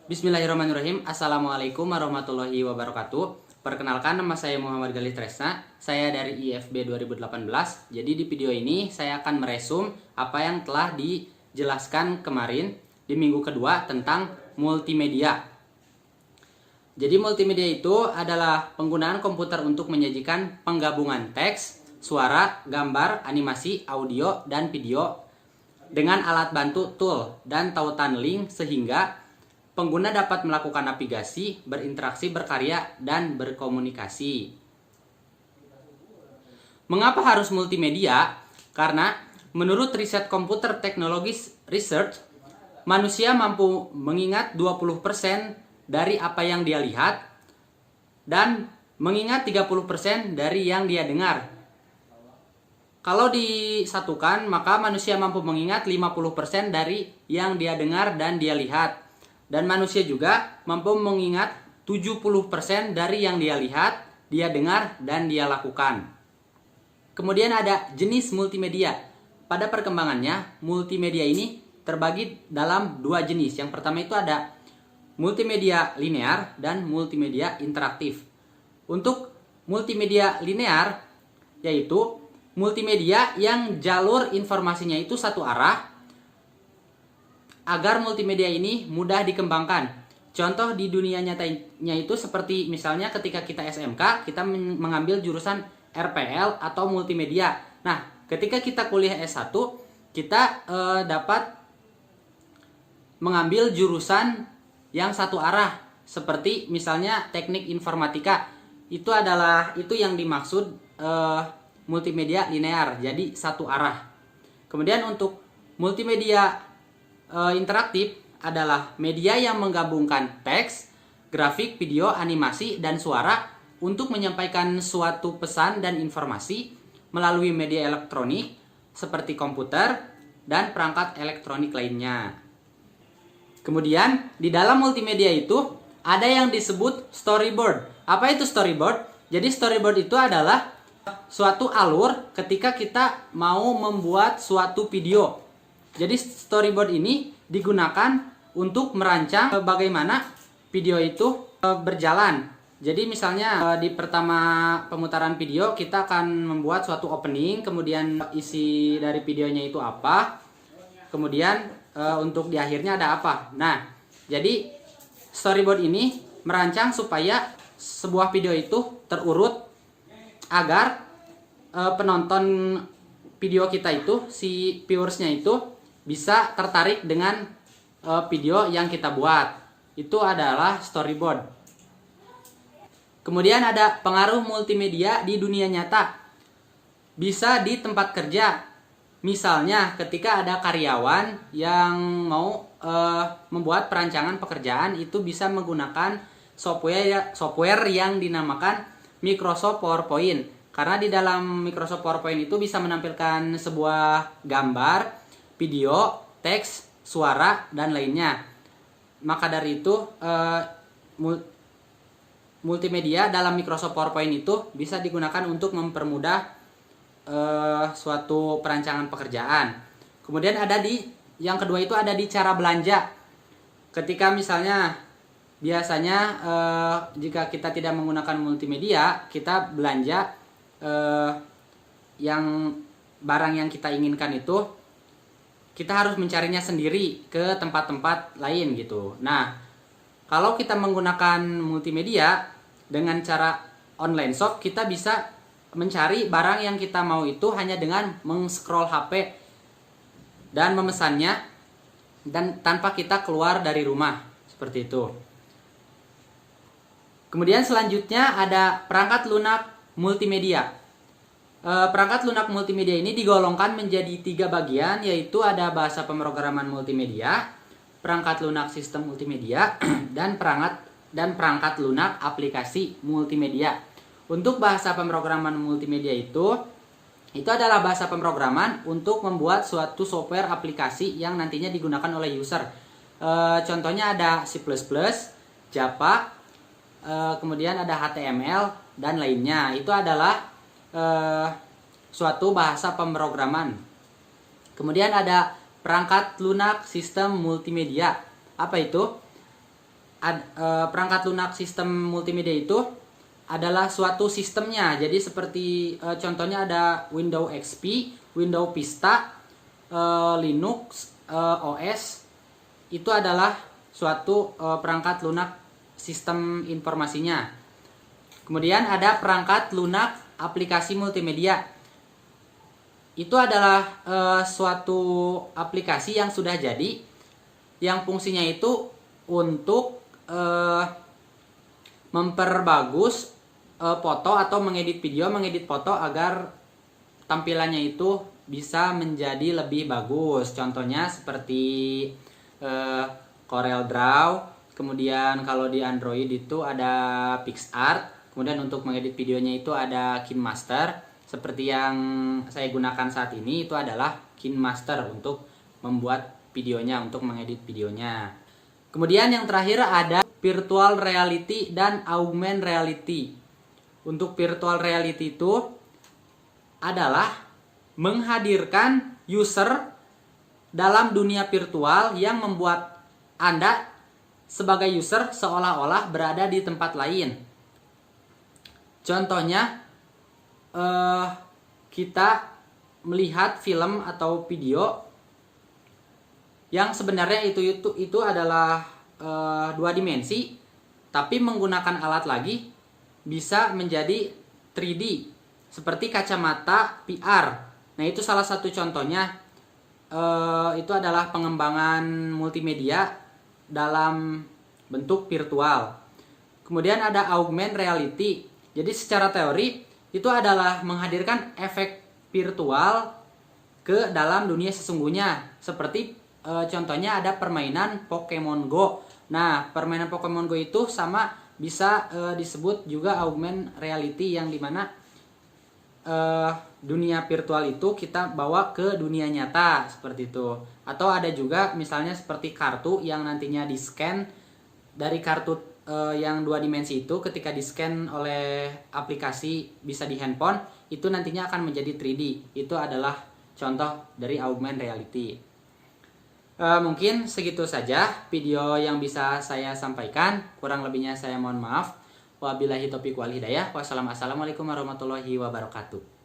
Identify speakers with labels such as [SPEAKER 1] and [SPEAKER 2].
[SPEAKER 1] Bismillahirrahmanirrahim. Assalamualaikum warahmatullahi wabarakatuh. Perkenalkan, nama saya Muhammad Galih Tresna. Saya dari IFB 2018. Jadi di video ini saya akan meresum apa yang telah dijelaskan kemarin di minggu kedua tentang multimedia. Jadi multimedia itu adalah penggunaan komputer untuk menyajikan penggabungan teks, suara, gambar, animasi, audio, dan video dengan alat bantu tool dan tautan link sehingga pengguna dapat melakukan navigasi, berinteraksi, berkarya, dan berkomunikasi. Mengapa harus multimedia? Karena menurut riset Computer Technologies Research, manusia mampu mengingat 20% dari apa yang dia lihat dan mengingat 30% dari yang dia dengar. Kalau disatukan, maka manusia mampu mengingat 50% dari yang dia dengar dan dia lihat. Dan manusia juga mampu mengingat 70% dari yang dia lihat, dia dengar, dan dia lakukan. Kemudian ada jenis multimedia. Pada perkembangannya, multimedia ini terbagi dalam dua jenis. Yang pertama itu ada multimedia linear dan multimedia interaktif. Untuk multimedia linear, yaitu multimedia yang jalur informasinya itu satu arah, agar multimedia ini mudah dikembangkan. Contoh di dunia nyatanya itu seperti misalnya ketika kita SMK, kita mengambil jurusan RPL atau multimedia. Nah, ketika kita kuliah S1, kita dapat mengambil jurusan yang satu arah, seperti misalnya teknik informatika. Itu yang dimaksud multimedia linear, jadi satu arah. Kemudian untuk multimedia interaktif adalah media yang menggabungkan teks, grafik, video, animasi, dan suara untuk menyampaikan suatu pesan dan informasi melalui media elektronik seperti komputer dan perangkat elektronik lainnya. Kemudian di dalam multimedia itu ada yang disebut storyboard. Apa itu storyboard? Jadi storyboard itu adalah suatu alur ketika kita mau membuat suatu video. Jadi storyboard ini digunakan untuk merancang bagaimana video itu berjalan. Jadi misalnya di pertama pemutaran video kita akan membuat suatu opening, kemudian isi dari videonya itu apa, kemudian untuk di akhirnya ada apa. Nah, jadi storyboard ini merancang supaya sebuah video itu terurut agar penonton video kita itu, si viewersnya itu bisa tertarik dengan video yang kita buat. Itu adalah storyboard. Kemudian ada pengaruh multimedia di dunia nyata. Bisa di tempat kerja. Misalnya ketika ada karyawan yang mau membuat perancangan pekerjaan, itu bisa menggunakan software yang dinamakan Microsoft PowerPoint. Karena di dalam Microsoft PowerPoint itu bisa menampilkan sebuah gambar, video, teks, suara, dan lainnya. Maka dari itu multimedia dalam Microsoft PowerPoint itu bisa digunakan untuk mempermudah suatu perancangan pekerjaan. Kemudian yang kedua itu ada di cara belanja. Ketika misalnya biasanya jika kita tidak menggunakan multimedia, kita belanja yang barang yang kita inginkan itu kita harus mencarinya sendiri ke tempat-tempat lain gitu. Nah, kalau kita menggunakan multimedia dengan cara online shop, kita bisa mencari barang yang kita mau itu hanya dengan meng-scroll HP dan memesannya dan tanpa kita keluar dari rumah, seperti itu. Kemudian selanjutnya ada perangkat lunak multimedia. Perangkat lunak multimedia ini digolongkan menjadi 3 bagian, yaitu ada bahasa pemrograman multimedia, perangkat lunak sistem multimedia, dan perangkat lunak aplikasi multimedia. Untuk bahasa pemrograman multimedia itu adalah bahasa pemrograman untuk membuat suatu software aplikasi yang nantinya digunakan oleh user. Contohnya ada C++, Java, kemudian ada HTML, dan lainnya. Itu adalah suatu bahasa pemrograman. Kemudian ada perangkat lunak sistem multimedia. Apa itu? perangkat lunak sistem multimedia itu adalah suatu sistemnya. Jadi seperti contohnya ada Windows XP, Windows Vista, Linux, OS. Itu adalah suatu perangkat lunak sistem informasinya. Kemudian ada perangkat lunak aplikasi multimedia. Itu adalah suatu aplikasi yang sudah jadi, yang fungsinya itu untuk memperbagus foto atau mengedit video, mengedit foto agar tampilannya itu bisa menjadi lebih bagus. Contohnya seperti Corel Draw, kemudian kalau di Android itu ada PixArt, kemudian untuk mengedit videonya itu ada KineMaster. Seperti yang saya gunakan saat ini itu adalah KineMaster untuk membuat videonya, untuk mengedit videonya. Kemudian yang terakhir ada virtual reality dan augmented reality. Untuk virtual reality itu adalah menghadirkan user dalam dunia virtual yang membuat Anda sebagai user seolah-olah berada di tempat lain. Contohnya, kita melihat film atau video yang sebenarnya itu adalah 2 dimensi, tapi menggunakan alat lagi bisa menjadi 3D seperti kacamata VR. Nah, itu salah satu contohnya. Itu adalah pengembangan multimedia dalam bentuk virtual. Kemudian ada augmented reality. Jadi secara teori itu adalah menghadirkan efek virtual ke dalam dunia sesungguhnya. Seperti contohnya ada permainan Pokemon Go. Nah, permainan Pokemon Go itu sama bisa disebut juga augmented reality, yang dimana dunia virtual itu kita bawa ke dunia nyata seperti itu. Atau ada juga misalnya seperti kartu yang nantinya di-scan dari kartu yang 2 dimensi itu, ketika di-scan oleh aplikasi bisa di handphone, itu nantinya akan menjadi 3D. Itu adalah contoh dari augmented reality. Mungkin segitu saja video yang bisa saya sampaikan. Kurang lebihnya saya mohon maaf. Wabillahi taufiq wal hidayah. Wassalamualaikum warahmatullahi wabarakatuh.